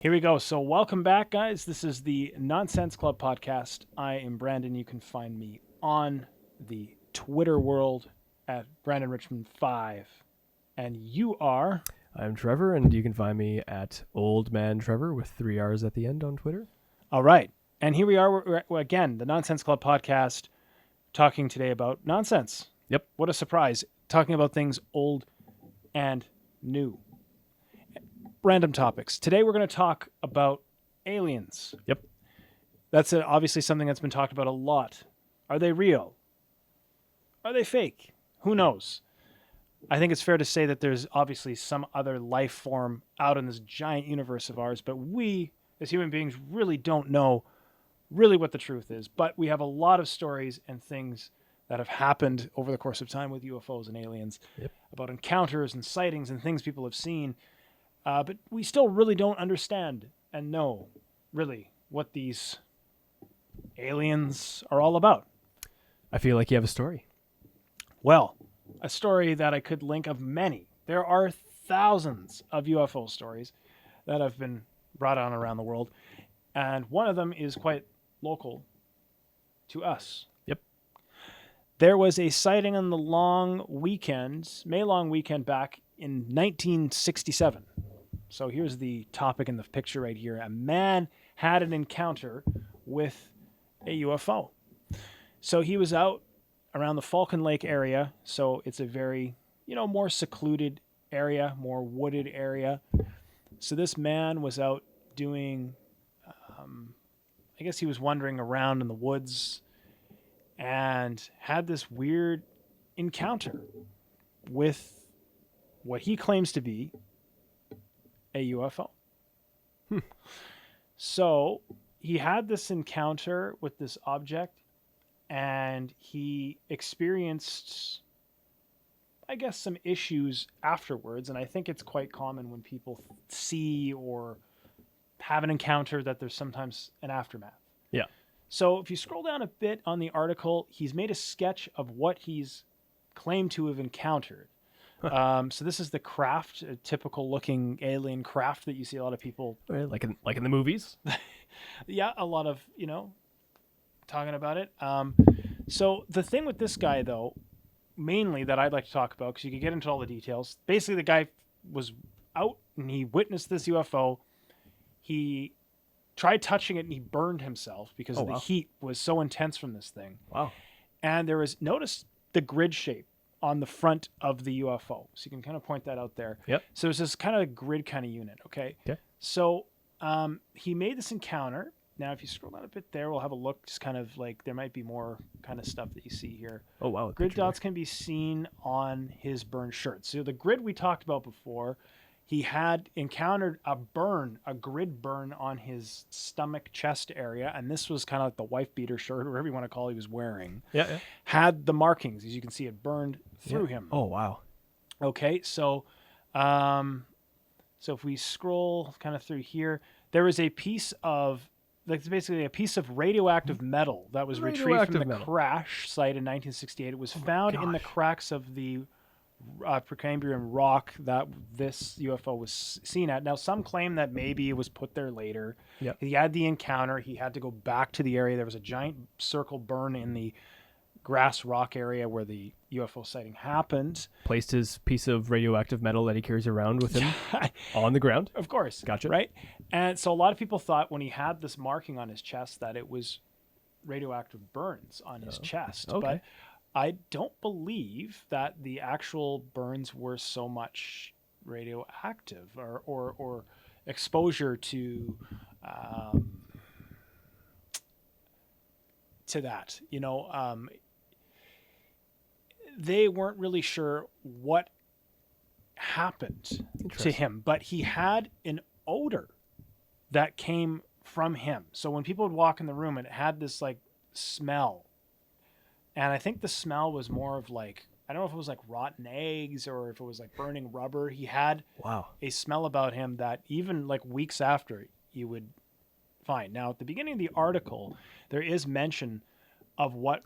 Here we go. So, welcome back, guys. This is the Nonsense Club podcast. I am Brandon. You can find me on the Twitter world at Brandon Richmond 5. And you are. I'm Trevor, and you can find me at Old Man Trevor with 3 R's at the end on Twitter. All right. And here we are, again, the Nonsense Club podcast, talking today about nonsense. Yep. What a surprise. Talking about things old and new. Random topics. Today we're going to talk about aliens. Yep. That's obviously something that's been talked about a lot. Are they real? Are they fake? Who knows? I think it's fair to say that there's obviously some other life form out in this giant universe of ours, but we, as human beings, really don't know really what the truth is. But we have a lot of stories and things that have happened over the course of time with UFOs and aliens, about encounters and sightings and things people have seen. But we still really don't understand and know, really, what these aliens are all about. I feel like you have a story. Well, a story that I could link of many. There are thousands of UFO stories that have been brought on around the world, and one of them is quite local to us. Yep. There was a sighting on the May long weekend back in 1967. So here's the topic in the picture right here. A man had an encounter with a UFO. So he was out around the Falcon Lake area. So it's a very, more secluded area, more wooded area. So this man was out doing, I guess he was wandering around in the woods and had this weird encounter with what he claims to be a UFO. So he had this encounter with this object, and he experienced, I guess, some issues afterwards. And I think it's quite common when people see or have an encounter that there's sometimes an aftermath. Yeah. So if you scroll down a bit on the article, he's made a sketch of what he's claimed to have encountered. So this is the craft, a typical looking alien craft that you see a lot of people like in the movies. Yeah, a lot of, talking about it. So the thing with this guy, though, mainly that I'd like to talk about, because you can get into all the details. Basically, the guy was out and he witnessed this UFO. He tried touching it and he burned himself because the heat was so intense from this thing. Wow. And notice the grid shape on the front of the UFO. So you can kind of point that out there. Yep. So it's this kind of grid kind of unit, okay? Okay. So he made this encounter. Now, if you scroll down a bit there, we'll have a look, just kind of like there might be more kind of stuff that you see here. Oh, wow. Grid dots can be seen on his burned shirt. So the grid we talked about before, he had encountered a grid burn on his stomach, chest area, and this was kind of like the wife beater shirt, or whatever you want to call it, he was wearing. Yeah. Had the markings, as you can see, it burned through him. Oh, wow. Okay, so if we scroll kind of through here, there is a piece of, like, basically a piece of radioactive metal that was retrieved from the crash site in 1968. It was found in the cracks of the Precambrian rock that this UFO was seen at. Now, some claim that maybe it was put there later. Yep. He had the encounter. He had to go back to the area. There was a giant circle burn in the grass rock area where the UFO sighting happened. Placed his piece of radioactive metal that he carries around with him on the ground. Of course. Gotcha. Right? And so a lot of people thought when he had this marking on his chest that it was radioactive burns on his chest. Okay. But I don't believe that the actual burns were so much radioactive or exposure to that. They weren't really sure what happened to him, but he had an odor that came from him. So when people would walk in the room, it had this like smell. And I think the smell was more of like, I don't know if it was like rotten eggs or if it was like burning rubber. He had a smell about him that even like weeks after you would find. Now, at the beginning of the article, there is mention of what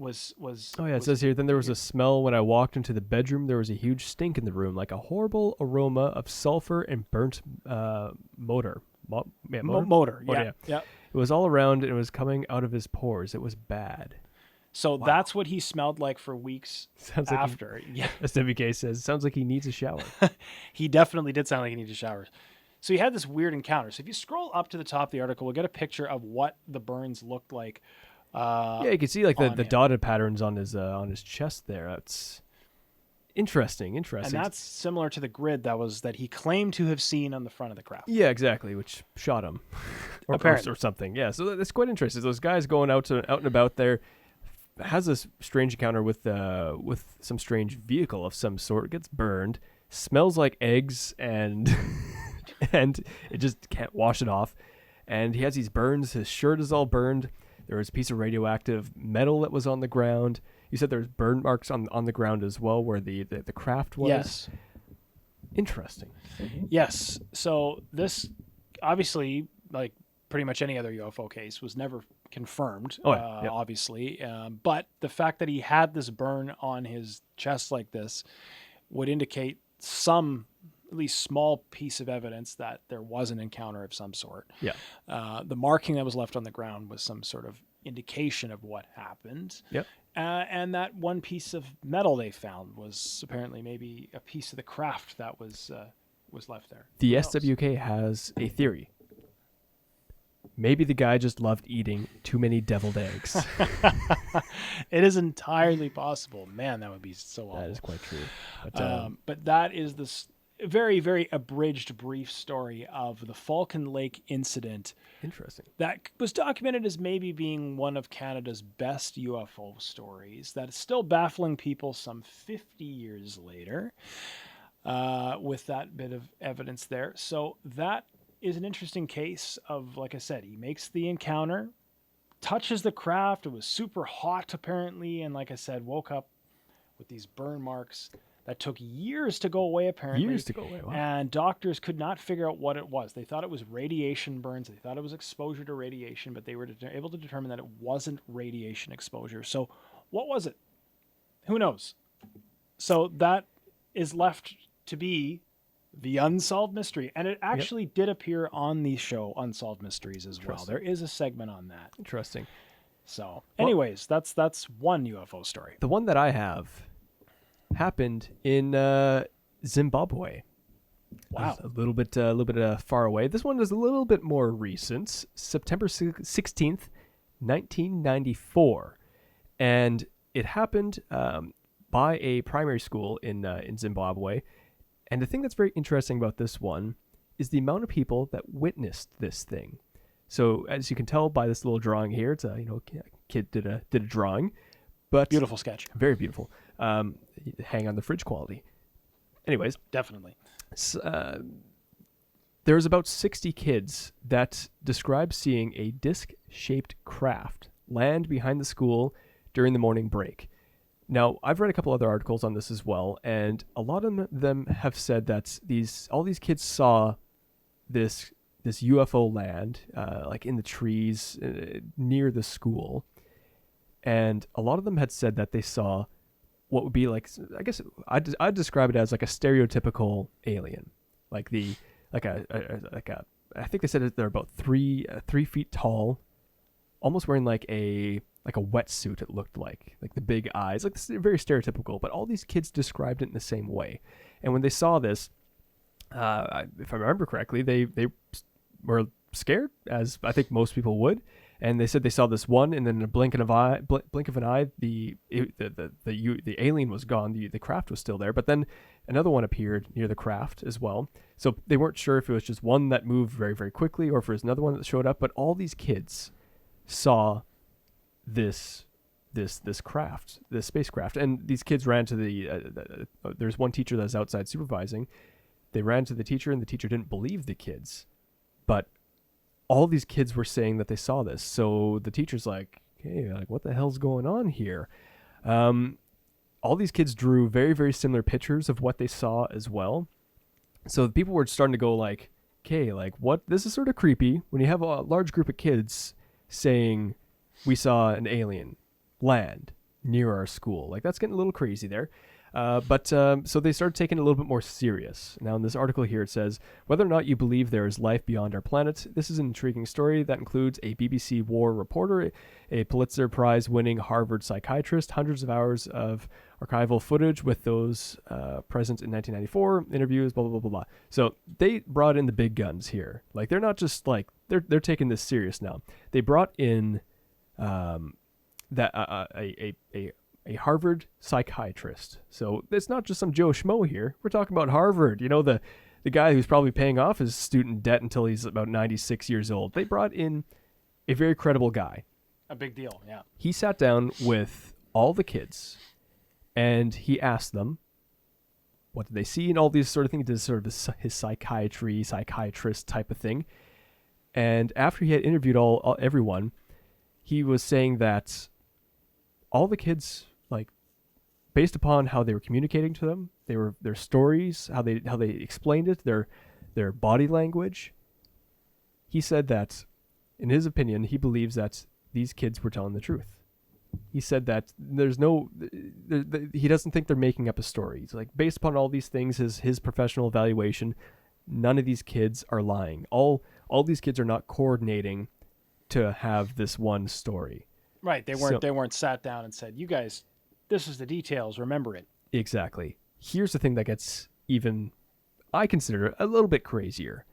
Oh yeah, it was says here. Then there was a smell when I walked into the bedroom. There was a huge stink in the room, like a horrible aroma of sulfur and burnt motor. Motor. motor. Motor, Yeah, yeah. yeah. It was all around and it was coming out of his pores. It was bad. So Wow. that's what he smelled like for weeks Sounds like after. Yeah, as WK says, sounds like he needs a shower. he definitely did sound like he needed showers. So he had this weird encounter. So if you scroll up to the top of the article, we'll get a picture of what the burns looked like. Yeah, you can see like the on him. dotted patterns on his chest there. That's interesting. And that's similar to the grid that he claimed to have seen on the front of the craft. Yeah, exactly, which shot him Apparently. or something. Yeah, so that's quite interesting. Those guys going out and about there has this strange encounter with some strange vehicle of some sort. Gets burned, smells like eggs, and and it just can't wash it off. And he has these burns. His shirt is all burned. There was a piece of radioactive metal that was on the ground. You said there's burn marks on the ground as well, where the craft was. Yes. Interesting. Yes. So this, obviously, like pretty much any other UFO case, was never confirmed. Oh, yeah. Yep. Obviously, but the fact that he had this burn on his chest like this would indicate some, at least small piece of evidence that there was an encounter of some sort. Yeah. The marking that was left on the ground was some sort of indication of what happened. Yep. And that one piece of metal they found was apparently maybe a piece of the craft that was left there. The Who knows? SWK has a theory. Maybe the guy just loved eating too many deviled eggs. It is entirely possible. Man, that would be so awful. That is quite true. But that is this very, very abridged, brief story of the Falcon Lake incident Interesting. that was documented as maybe being one of Canada's best UFO stories that is still baffling people some 50 years later with that bit of evidence there. So that is an interesting case of, like I said, he makes the encounter, touches the craft. It was super hot, apparently. And like I said, woke up with these burn marks that took years to go away, apparently. Years to go away, wow. And doctors could not figure out what it was. They thought it was radiation burns. They thought it was exposure to radiation, but they were able to determine that it wasn't radiation exposure. So what was it? Who knows? So that is left to be the Unsolved Mystery. And it actually did appear on the show Unsolved Mysteries as well. There is a segment on that. Interesting. So anyways, that's one UFO story. The one that I have happened in Zimbabwe. Wow. A little bit far away. This one is a little bit more recent. September 16th, 1994. And it happened by a primary school in Zimbabwe. And the thing that's very interesting about this one is the amount of people that witnessed this thing. So as you can tell by this little drawing here, it's a kid did a drawing, but Beautiful sketch. very beautiful. Hang on the fridge quality. Anyways, Definitely. there's about 60 kids that describe seeing a disc-shaped craft land behind the school during the morning break. Now, I've read a couple other articles on this as well, and a lot of them have said that all these kids saw this UFO land, like in the trees near the school, and a lot of them had said that they saw what would be like, I guess I'd describe it as like a stereotypical alien, I think they said that they're about 3 feet tall, almost wearing like a wetsuit. It looked like the big eyes, like this, very stereotypical. But all these kids described it in the same way. And when they saw this, if I remember correctly, they were scared, as I think most people would. And they said they saw this one, and then in a blink of an eye, the alien was gone. The craft was still there, but then another one appeared near the craft as well. So they weren't sure if it was just one that moved very, very quickly, or if it was another one that showed up. But all these kids saw this craft, this spacecraft, and these kids ran to there's one teacher that's outside supervising. They ran to the teacher, and the teacher didn't believe the kids, but all these kids were saying that they saw this. So the teacher's like, "Hey, what the hell's going on here?" All these kids drew very, very similar pictures of what they saw as well. So the people were starting to go like, "Okay, what? This is sort of creepy when you have a large group of kids saying we saw an alien land near our school. Like, that's getting a little crazy there. So they started taking it a little bit more serious. Now, in this article here, it says, whether or not you believe there is life beyond our planet, this is an intriguing story that includes a BBC war reporter, a Pulitzer Prize-winning Harvard psychiatrist, hundreds of hours of archival footage with those present in 1994, interviews, blah, blah, blah, blah, blah. So they brought in the big guns here. Like, they're not just, like, they're taking this serious now. They brought in a Harvard psychiatrist. So it's not just some Joe Schmo here. We're talking about Harvard. You know, the guy who's probably paying off his student debt until he's about 96 years old. They brought in a very credible guy. A big deal, yeah. He sat down with all the kids and he asked them, what did they see and all these sort of things. He did sort of his psychiatrist type of thing. And after he had interviewed everyone, he was saying that all the kids, like, based upon how they were communicating to them, their stories, how they explained it, their body language. He said that, in his opinion, he believes that these kids were telling the truth. He said that he doesn't think they're making up a story. He's like, based upon all these things, his professional evaluation, none of these kids are lying. All these kids are not coordinating to have this one story. Right. They weren't sat down and said, you guys, this is the details, remember it. Exactly. Here's the thing that gets even, I consider, a little bit crazier.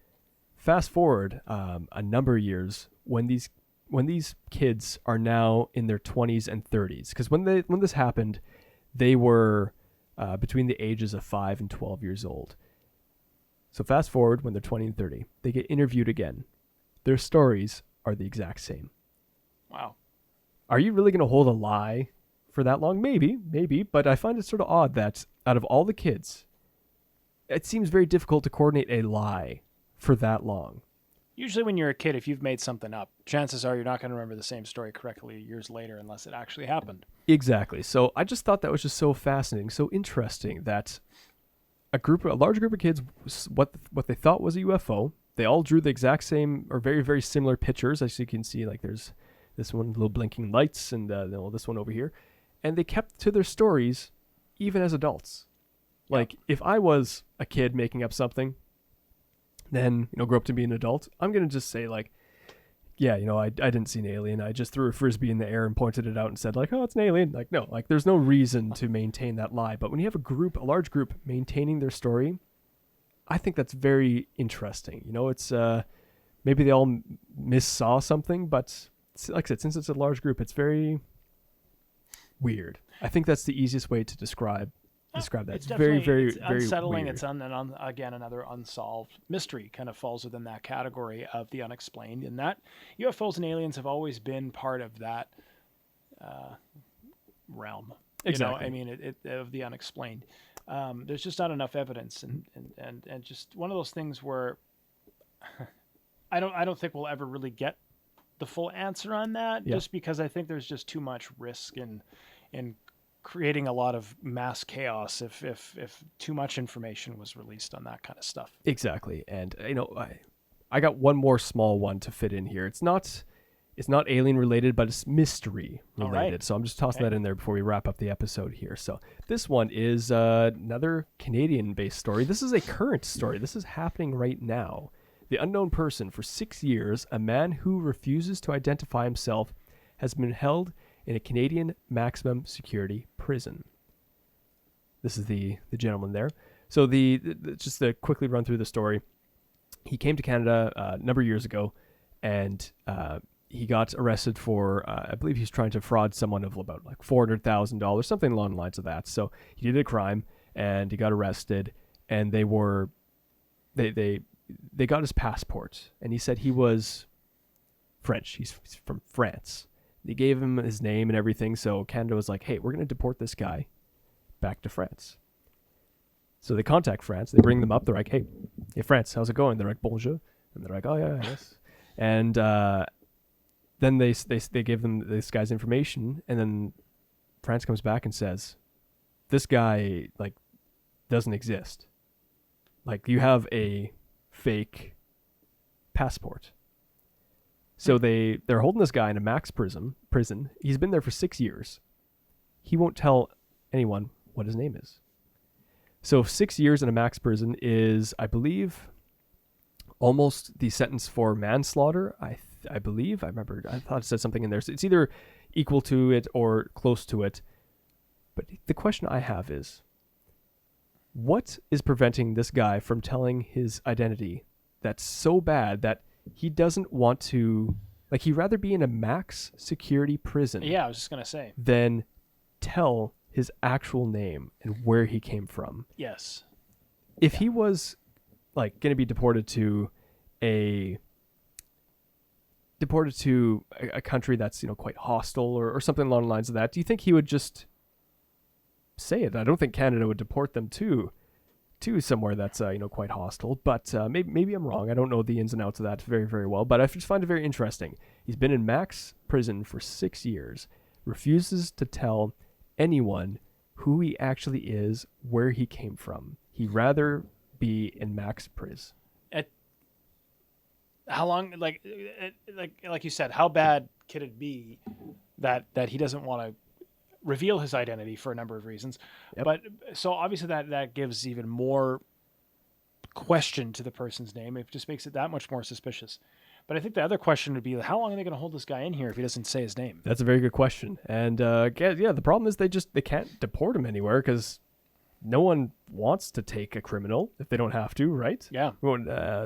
Fast forward a number of years when these kids are now in their 20s and 30s. Because when this happened, they were between the ages of 5 and 12 years old. So fast forward when they're 20 and 30, they get interviewed again. Their stories are the exact same. Wow. Are you really going to hold a lie for that long? Maybe, but I find it sort of odd that out of all the kids, it seems very difficult to coordinate a lie for that long. Usually when you're a kid, if you've made something up, chances are you're not going to remember the same story correctly years later unless it actually happened. Exactly. So I just thought that was just so fascinating, so interesting that a large group of kids, what they thought was a UFO, they all drew the exact same or very, very similar pictures. As you can see, like there's this one, little blinking lights, and this one over here. And they kept to their stories even as adults. Like, if I was a kid making up something, then, grow up to be an adult, I'm going to just say, like, yeah, I didn't see an alien. I just threw a Frisbee in the air and pointed it out and said, like, oh, it's an alien. Like, no, like, there's no reason to maintain that lie. But when you have a large group maintaining their story, I think that's very interesting. It's, maybe they all missaw something, but like I said, since it's a large group, it's very weird. I think that's the easiest way to describe that. It's very, very, it's very unsettling. weird. It's again another unsolved mystery. Kind of falls within that category of the unexplained. And that UFOs and aliens have always been part of that realm. Exactly. I mean, it of the unexplained. There's just not enough evidence, and just one of those things where I don't think we'll ever really get the full answer on that, just because I think there's just too much risk in creating a lot of mass chaos if too much information was released on that kind of stuff. Exactly. And I got one more small one to fit in here. It's not alien related, but it's mystery related. Right. So I'm just tossing that in there before we wrap up the episode here. So this one is another Canadian-based story. This is a current story. This is happening right now. The unknown person. For 6 years, a man who refuses to identify himself has been held in a Canadian maximum security prison. This is the gentleman there. So just to quickly run through the story, he came to Canada a number of years ago, and he got arrested for, I believe he's trying to fraud someone of about like $400,000, something along the lines of that. So he did a crime, and he got arrested, and they got his passport, and he said he was French. He's from France. They gave him his name and everything, so Canada was like, hey, we're going to deport this guy back to France. So they contact France. They bring them up. They're like, hey, France, how's it going? They're like, bonjour. And they're like, oh, yeah, yes. And then they give them this guy's information, and then France comes back and says, this guy, like, doesn't exist. Like, you have a fake passport. So they're holding this guy in a max prison. He's been there for 6 years. he won't tell anyone what his name is. So 6 years in a max prison is, I believe, almost the sentence for manslaughter. I believe. I remember. I thought it said something in there. So it's either equal to it or close to it. But the question I have is, what is preventing this guy from telling his identity that's so bad that he doesn't want to, like, he'd rather be in a max security prison Yeah, I was just gonna say. than tell his actual name and where he came from. Yes. If he was like going to be deported to a country that's, you know, quite hostile or something along the lines of that, do you think he would just say it? I don't think Canada would deport them to somewhere that's you know, quite hostile, but maybe I'm wrong. I don't know the ins and outs of that very, very well, but I just find it very interesting. He's been in max prison for 6 years, refuses to tell anyone who he actually is, where he came from. He'd rather be in max pris. How long, like you said, how bad could it be that he doesn't want to reveal his identity for a number of reasons? Yep. But so obviously that gives even more question to the person's name. It just makes it that much more suspicious. But I think the other question would be, how long are they going to hold this guy in here if he doesn't say his name? That's a very good question. And the problem is they can't deport him anywhere because no one wants to take a criminal if they don't have to, right? Yeah.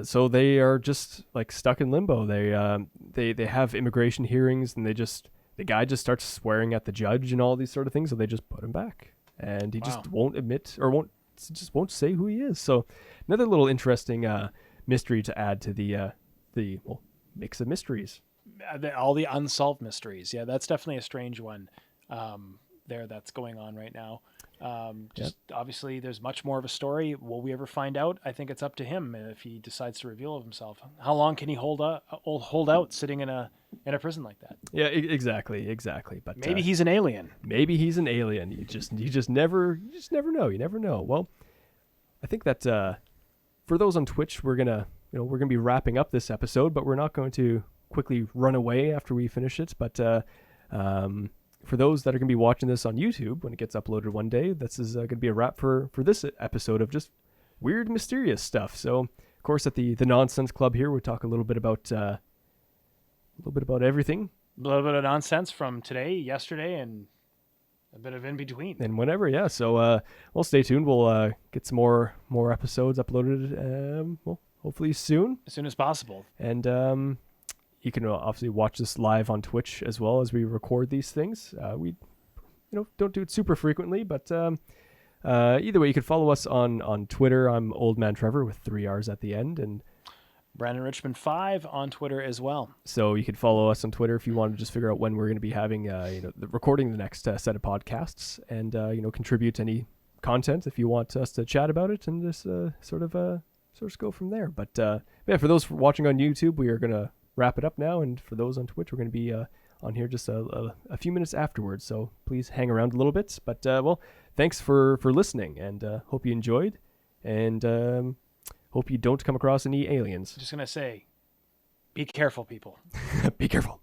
So they are just like stuck in limbo. They have immigration hearings, and the guy just starts swearing at the judge and all these sort of things, so they just put him back, and he just won't admit or won't say who he is. So another little interesting mystery to add to the mix of mysteries. All the unsolved mysteries. Yeah, that's definitely a strange one there that's going on right now. Obviously there's much more of a story. Will we ever find out? I think it's up to him if he decides to reveal himself. How long can he hold out sitting in a prison like that? Yeah, exactly. But maybe he's an alien. Maybe he's an alien. You just never know. You never know. Well, I think that for those on Twitch, we're gonna be wrapping up this episode, but we're not going to quickly run away after we finish it. But for those that are going to be watching this on YouTube when it gets uploaded one day, this is going to be a wrap for this episode of just weird, mysterious stuff. So, of course, at the Nonsense Club here, we'll talk a little bit about everything. A little bit of nonsense from today, yesterday, and a bit of in between. And whenever, yeah. So, well, stay tuned. We'll get some more episodes uploaded, hopefully soon. As soon as possible. And you can obviously watch this live on Twitch as well as we record these things. We, don't do it super frequently, but either way, you can follow us on Twitter. I'm Old Man Trevor with 3 R's at the end, and Brandon Richmond 5 on Twitter as well. So you can follow us on Twitter if you want to just figure out when we're going to be having, recording the next set of podcasts, and contribute any content if you want us to chat about it, and just sort of go from there. But yeah, for those watching on YouTube, we are gonna wrap it up now, and for those on Twitch, we're going to be on here just a few minutes afterwards, so please hang around a little bit. But thanks for listening, and hope you enjoyed, and hope you don't come across any aliens. Just gonna say, be careful, people. Be careful.